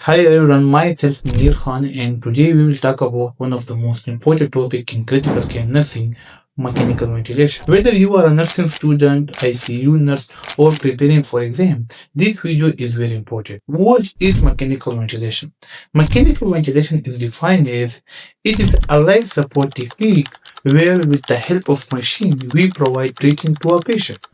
Hi everyone, myself Munir Khan, and today we will talk about one of the most important topics in critical care nursing, mechanical ventilation. Whether you are a nursing student, ICU nurse, or preparing for exam, this video is very important. What is mechanical ventilation? Mechanical ventilation is defined as it is a life support technique where with the help of machine we provide breathing to a patient.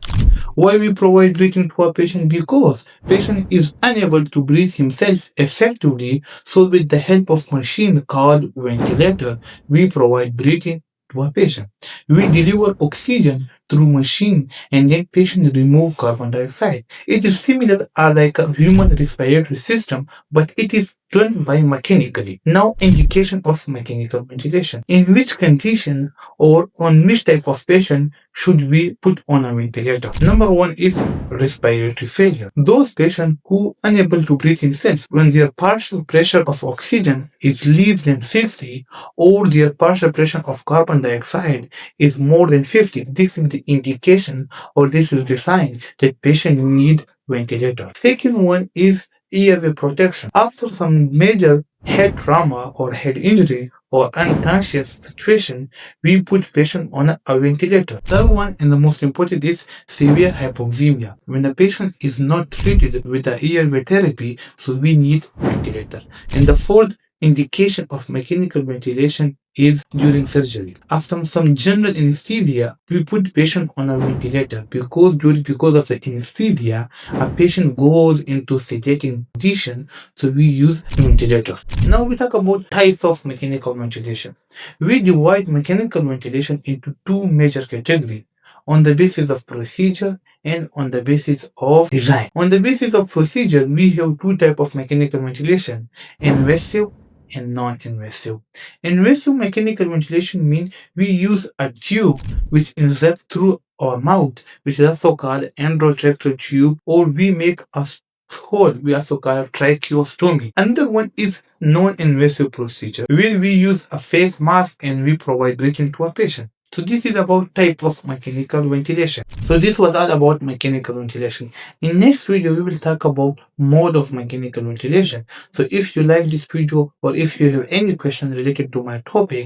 Why we provide breathing to a patient? Because patient is unable to breathe himself effectively, so with the help of machine called ventilator, we provide breathing to a patient. We deliver oxygen through machine and then patient remove carbon dioxide. It is similar like a human respiratory system, but it is done by mechanically. Now indication of mechanical ventilation. In which condition or on which type of patient should we put on a ventilator? Number one is respiratory failure. Those patients who are unable to breathe themselves when their partial pressure of oxygen is less than 60 or their partial pressure of carbon dioxide is more than 50. This is the indication or this is the sign that patient need ventilator. Second one is airway protection. After some major head trauma or head injury or unconscious situation, we put patient on a ventilator. Third one and the most important is severe hypoxemia. When a patient is not treated with the airway therapy, so we need ventilator. And the fourth indication of mechanical ventilation is during surgery. After some general anesthesia, we put patient on a ventilator because of the anesthesia, a patient goes into sedating position, so we use ventilator. Now we talk about types of mechanical ventilation. We divide mechanical ventilation into two major categories on the basis of procedure and on the basis of design. On the basis of procedure, we have two types of mechanical ventilation, invasive and non-invasive. Invasive mechanical ventilation means we use a tube which inserts through our mouth, which is also called endotracheal tube, or we make a hole, we also call it tracheostomy. Another one is non-invasive procedure, where we use a face mask and we provide breathing to a patient. So this is about type of mechanical ventilation. So this was all about mechanical ventilation. In next video, we will talk about mode of mechanical ventilation. So if you like this video or if you have any question related to my topic,